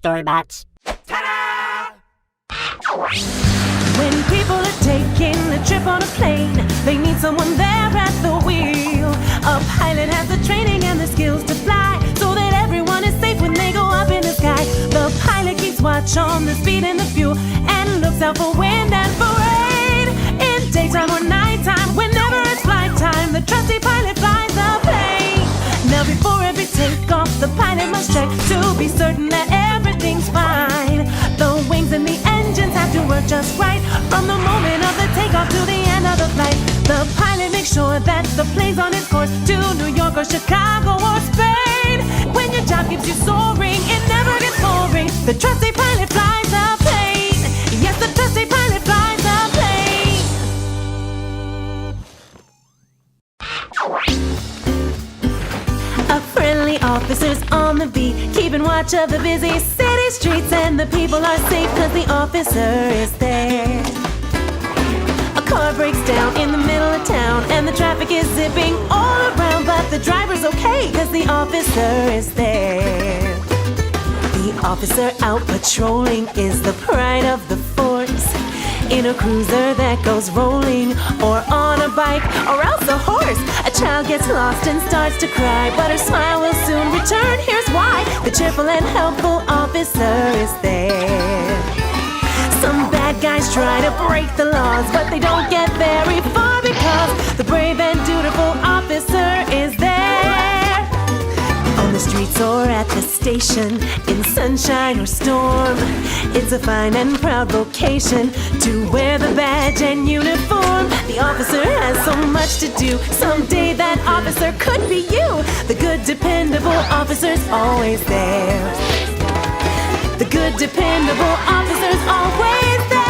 StoryBots. When people are taking a trip on a plane, they need someone there at the wheel. A pilot has the training and the skills to fly, so that everyone is safe when they go up in the sky. The pilot keeps watch on the speed and the fuel, and looks out for wind and for rain. In daytime or nighttime, whenever it's flight time, the trusty pilot flies the plane. Now before every takeoff, the pilot must check to be certain that everything's fine. The wings and the engines have to work just right, from the moment of the takeoff to the end of the flight. The pilot makes sure that the plane's on its course to New York or Chicago or Spain. When your job keeps you soaring, it never gets boring. The trusty pilot flies the plane. Yes, the trusty pilot flies the plane. A friendly officer's on the beat, keeping watch of the busy city streets, and the people are safe cause the officer is there. A car breaks down in the middle of town, and the traffic is zipping all around, but the driver's okay cause the officer is there. The officer out patrolling is the pride of the force, in a cruiser that goes rolling, or on a bike, or else a horse. A child gets lost and starts to cry, but her smile will soon return. Here's why: the cheerful and helpful officer is there. Some bad guys try to break the laws, but they don't get very far because the brave and dutiful officer is there. On the streets or at the station, in sunshine or storm, it's a fine and proud vocation to wear the badge and uniform. The officer has so much to do, someday that officer could be you. The good, dependable officer's always there. The good, dependable officer's always there.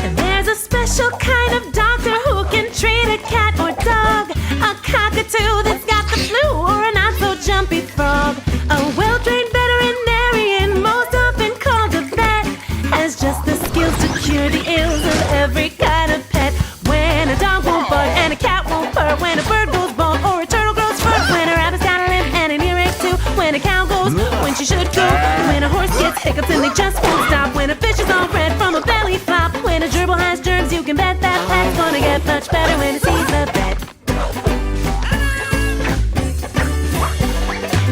And there's a special kind of doctor who can treat a cat or dog, a cockatoo that's got the flu, or a not-so-jumpy frog. A well-trained veterinarian, most often called a vet, has just the skills to cure the ills of every kind of pet. When a dog won't bark and a cat won't purr, when a bird goes bald or a turtle grows fur, when a rabbit's got a limp and an earache too, when a cow goes when she should go, when a horse gets hiccups and they just won't stop, when a fish is all red from a belly flop, when a gerbil has germs, you can bet that pet's gonna get much better when it sees the vet.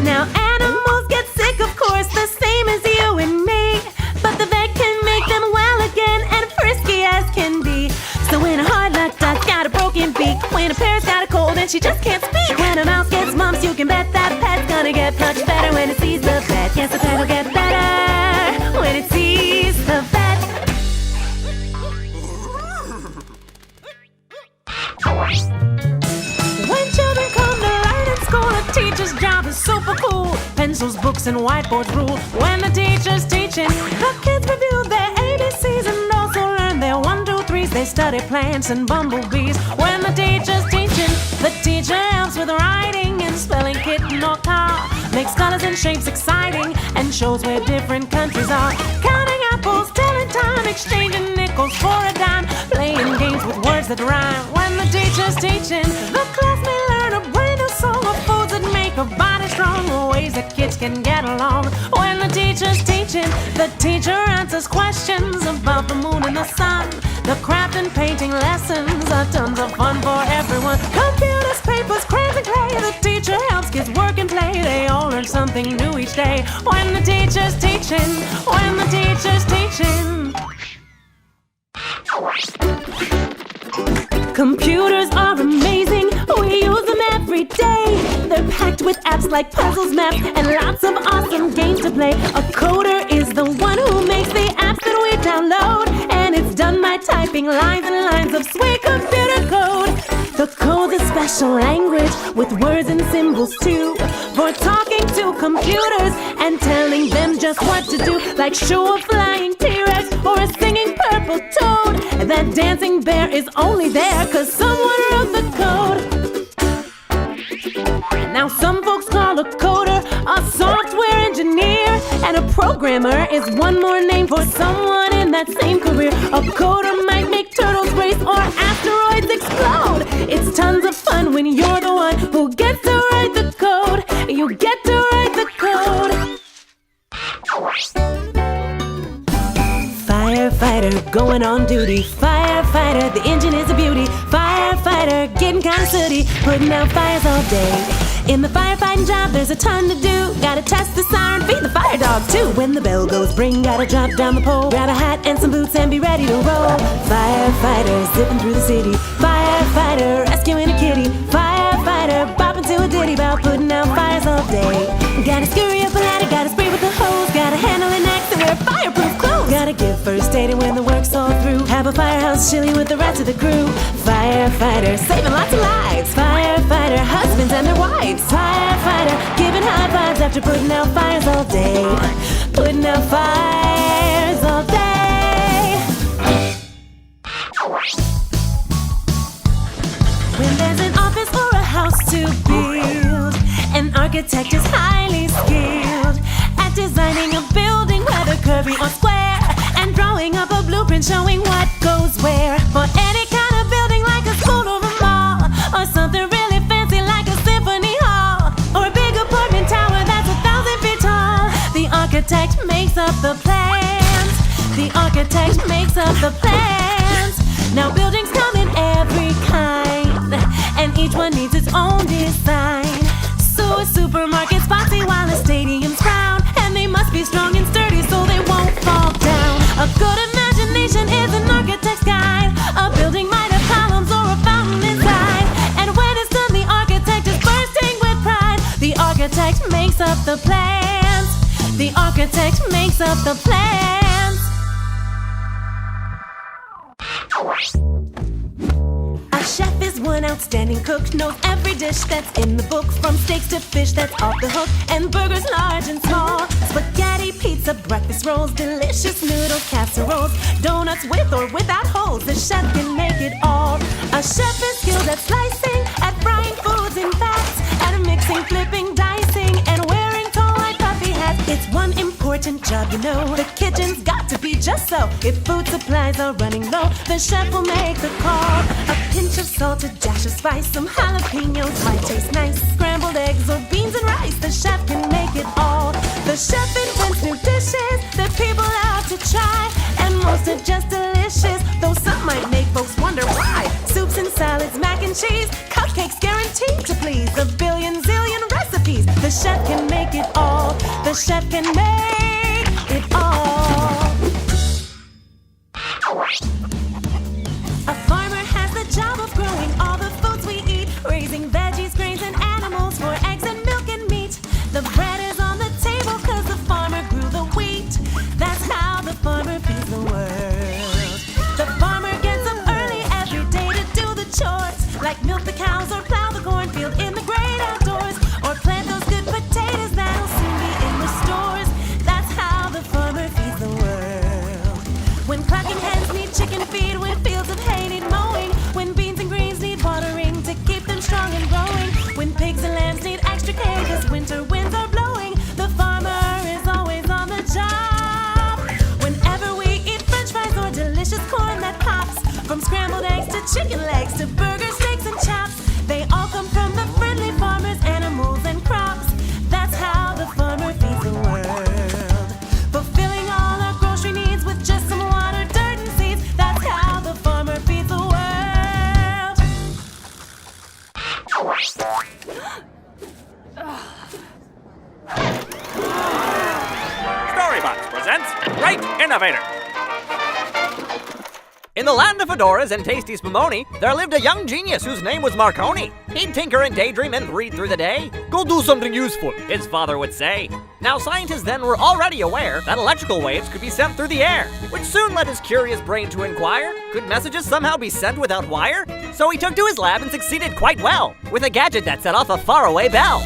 Now animals get sick, of course, the same as you and me, but the vet can make them well again and frisky as can be. So when a hard-luck duck's got a broken beak, when a parrot's got a cold and she just can't speak, when a mouse gets mumps, you can bet that pet's gonna get much better when it sees the vet. Yes, the pet will get better when it sees the vet. When children come to learn in school, a teacher's job is super cool. Pencils, books, and whiteboards rule. When the teacher's teaching, the kids review their ABCs and also learn their 1, 2, 3s. They study plants and bumblebees. When the teacher's teaching, the teacher helps with writing and spelling kitten or car. Makes colors and shapes exciting and shows where different countries are. Counting apples, telling time, exchanging nickels for a dime, playing games with words that rhyme. When the teacher's teaching, the class may learn a brand new song of foods that make a body strong, ways that kids can get along. When the teacher's teaching, the teacher answers questions about the moon and the sun. The craft and painting lessons are tons of fun for everyone. Computers, papers, crayons, and clay. The teacher helps kids work and play. They all learn something new each day. When the teacher's teaching, when the teacher's teaching. Computers are amazing, we use them every day. They're packed with apps like puzzles, maps, and lots of awesome games to play. A coder is the one who makes the apps that we download, and it's done by typing lines and lines of sweet computer code. The code's a special language with words and symbols too, for talking to computers and telling them just what to do, like show a flying T-Rex or a singing purple toad. That dancing bear is only there cause someone wrote the code. Now some folks call a coder a software engineer, and a programmer is one more name for someone in that same career. A coder might make turtles race or asteroids explode. It's tons of fun when you're the one who gets to write the Get to write the code. Firefighter going on duty. Firefighter, the engine is a beauty. Firefighter, getting kinda sooty, putting out fires all day. In the firefighting job, there's a ton to do. Gotta test the siren, feed the fire dog too. When the bell goes ring, gotta drop down the pole. Grab a hat and some boots and be ready to roll. Firefighter, zipping through the city. Firefighter, rescuing a kitty. Firefighter, bopping to a ditty about putting out fires all day. Gotta scurry up a ladder, gotta spray with the hose. Gotta handle an axe and wear fireproof clothes. Gotta give first aid when the work's all through. Have a firehouse chilly with the rest of the crew. Firefighter, saving lots of lives. Firefighter, husbands and their wives. Firefighter, giving high fives after putting out fires all day. Putting out fires all day. When there's an office or a house to build, an architect is highly skilled at designing a building, whether curvy or square, and drawing up a blueprint showing what goes where. For any kind of building like a school or a mall, or something really fancy like a symphony hall, or a big apartment tower that's 1,000 feet tall, the architect makes up the plans. The architect makes up the plans. Now buildings come in every kind, and each one needs its own design. So a supermarket's boxy while a stadium's round, and they must be strong and sturdy so they won't fall down. A good imagination is an architect's guide. A building might have columns or a fountain inside, and when it's done the architect is bursting with pride. The architect makes up the plans. The architect makes up the plans. A chef is one outstanding cook, knows every dish that's in the book, from steaks to fish that's off the hook, and burgers large and small. Spaghetti, pizza, breakfast rolls, delicious noodles, casseroles, donuts with or without holes. The chef can make it all. A chef is skilled at slicing, at frying foods in fats, at mixing, flipping, dicing, and wearing tall white puffy hats. It's one important job, you know. The kitchen's got to be just so. If food supplies are running low, the chef will make the call. A pinch of salt, a dash of spice, some jalapenos might taste nice. Scrambled eggs or beans and rice, the chef can make it all. The chef invents new dishes that people love to try, and most are just delicious, though some might make folks wonder why. Soups and salads, mac and cheese, cupcakes guaranteed to please. A billion zillion recipes, the chef can make it all. The chef can make it all. A farmer has the job of growing all the foods we eat, raising veggies, grains, and animals for eggs and milk and meat. The bread is on the table 'cause the farmer grew the wheat. That's how the farmer feeds the world. The farmer gets up early every day to do the chores, like milk the cows or plow the cornfield in the great outdoors, or plant those good potatoes that'll soon be in the stores. That's how the farmer feeds the world. When clucking hens need chicken feed, when fields of hay need mowing, when beans and greens need watering to keep them strong and growing, when pigs and lambs need extra care 'cause winter winds are blowing, the farmer is always on the job. Whenever we eat french fries or delicious corn that pops, from scrambled eggs to chicken legs to burgers, steaks, and chops, they all come from the friendly farmers, animals, and crops. That's how the farmer feeds the world, fulfilling all our grocery needs with just some water, dirt, and seeds. That's how the farmer feeds the world. StoryBots presents Great Innovator. In the land of fedoras and tasty spumoni, there lived a young genius whose name was Marconi. He'd tinker and daydream and read through the day. Go do something useful, his father would say. Now, scientists then were already aware that electrical waves could be sent through the air, which soon led his curious brain to inquire, could messages somehow be sent without wire? So he took to his lab and succeeded quite well, with a gadget that set off a faraway bell.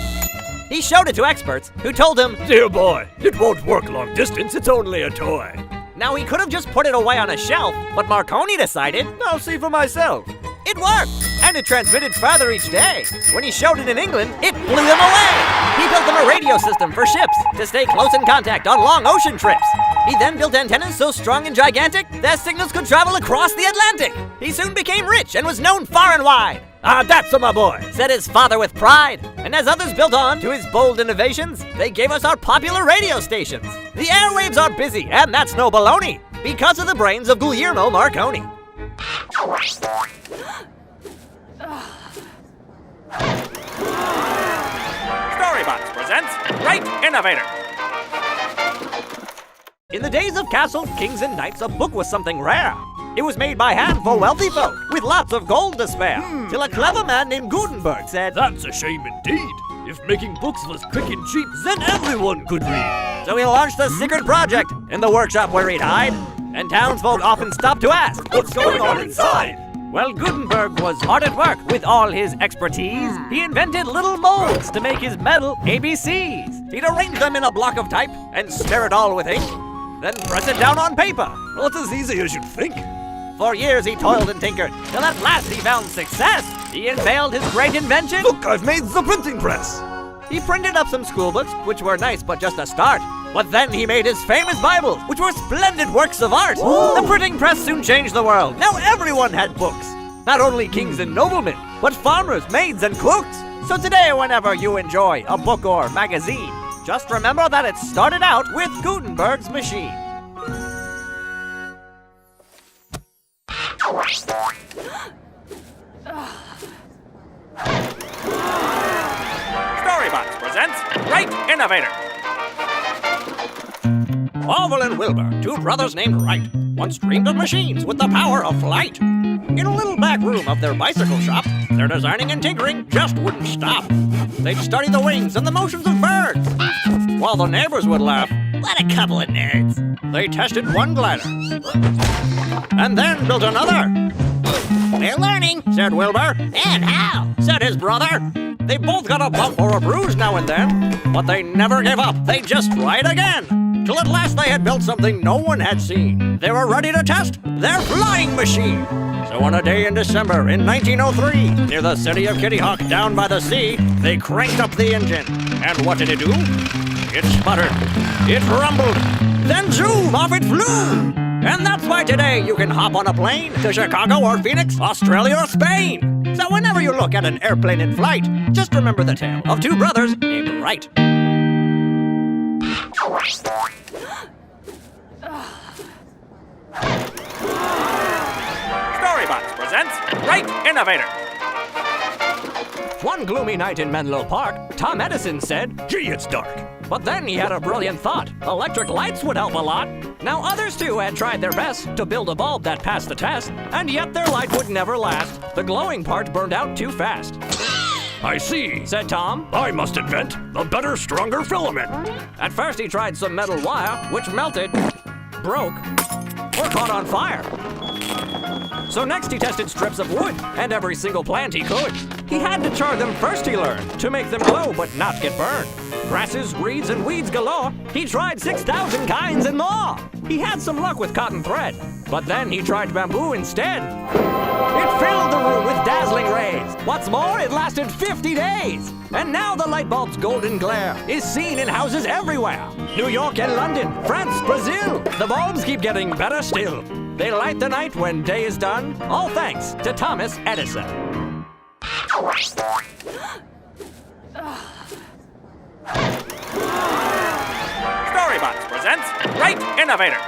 He showed it to experts, who told him, "Dear boy, it won't work long distance, it's only a toy." Now he could have just put it away on a shelf, but Marconi decided, I'll see for myself. It worked, and it transmitted further each day. When he showed it in England, it blew them away. He built them a radio system for ships to stay close in contact on long ocean trips. He then built antennas so strong and gigantic, their signals could travel across the Atlantic. He soon became rich and was known far and wide. That's my boy, said his father with pride. And as others built on to his bold innovations, they gave us our popular radio stations. The airwaves are busy, and that's no baloney, because of the brains of Guglielmo Marconi. StoryBots presents Great Innovator. In the days of castles, kings, and knights, a book was something rare. It was made by hand for wealthy folk, with lots of gold to spare. Till a clever man named Gutenberg said, that's a shame indeed. If making books was quick and cheap, then everyone could read. So he launched a secret project in the workshop where he'd hide. And townsfolk often stopped to ask, What's going on inside? Well, Gutenberg was hard at work with all his expertise. He invented little molds to make his metal ABCs. He'd arrange them in a block of type and smear it all with ink, then press it down on paper. Not as easy as you'd think. For years he toiled and tinkered, till at last he found success. He unveiled his great invention. Look, I've made the printing press. He printed up some school books, which were nice but just a start. But then he made his famous Bibles, which were splendid works of art. Ooh. The printing press soon changed the world. Now everyone had books. Not only kings and noblemen, but farmers, maids, and cooks. So today, whenever you enjoy a book or magazine, just remember that it started out with Gutenberg's machine. StoryBots presents Great Innovator. Orville and Wilbur, two brothers named Wright, once dreamed of machines with the power of flight. In a little back room of their bicycle shop, their designing and tinkering just wouldn't stop. They'd study the wings and the motions of birds, while the neighbors would laugh, "What a couple of nerds." They tested one glider, and then built another. "We're learning," said Wilbur. "And how?" said his brother. They both got a bump or a bruise now and then, but they never gave up. They just tried again, till at last they had built something no one had seen. They were ready to test their flying machine. So on a day in December in 1903, near the city of Kitty Hawk down by the sea, they cranked up the engine. And what did it do? It sputtered, it rumbled, then zoom, off it flew. And that's why today you can hop on a plane to Chicago or Phoenix, Australia or Spain. So whenever you look at an airplane in flight, just remember the tale of two brothers named Wright. StoryBots presents Great Innovator. One gloomy night in Menlo Park, Tom Edison said, Gee, it's dark. but then he had a brilliant thought. Electric lights would help a lot. Now others too had tried their best to build a bulb that passed the test, and yet their light would never last. The glowing part burned out too fast. I see, Said Tom. I must invent a better, stronger filament. At first he tried some metal wire, which melted, broke, or caught on fire. So next he tested strips of wood, and every single plant he could. He had to char them first, he learned, to make them glow but not get burned. Grasses, reeds, and weeds galore. He tried 6,000 kinds and more. He had some luck with cotton thread, but then he tried bamboo instead. It filled the room with dazzling rays. What's more, it lasted 50 days. And now the light bulb's golden glare is seen in houses everywhere. New York and London, France, Brazil. The bulbs keep getting better still. They light the night when day is done, all thanks to Thomas Edison. StoryBots presents Great Innovator.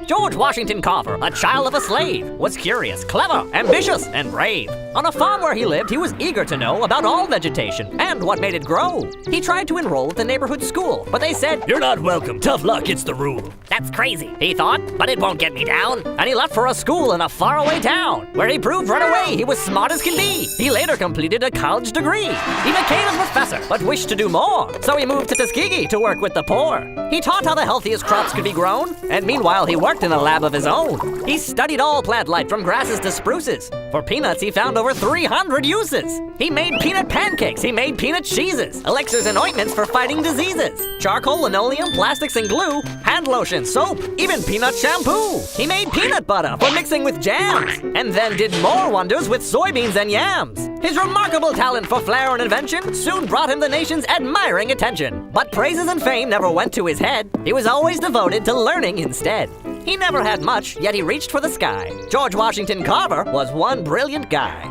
George Washington Carver, a child of a slave, was curious, clever, ambitious, and brave. On a farm where he lived, he was eager to know about all vegetation and what made it grow. He tried to enroll at the neighborhood school, but they said, You're not welcome. Tough luck, it's the rule. "That's crazy," he thought, "but it won't get me down." And he left for a school in a faraway town, where he proved right away he was smart as can be. He later completed a college degree. He became a professor, but wished to do more. So he moved to Tuskegee to work with the poor. He taught how the healthiest crops could be grown, and meanwhile he worked in a lab of his own. He studied all plant life from grasses to spruces. For peanuts, he found over 300 uses. He made peanut pancakes, he made peanut cheeses, elixirs and ointments for fighting diseases, charcoal, linoleum, plastics and glue, hand lotion, soap, even peanut shampoo. He made peanut butter for mixing with jams, and then did more wonders with soybeans and yams. His remarkable talent for flair and invention soon brought him the nation's admiring attention. But praises and fame never went to his head. He was always devoted to learning instead. He never had much, yet he reached for the sky. George Washington Carver was one brilliant guy.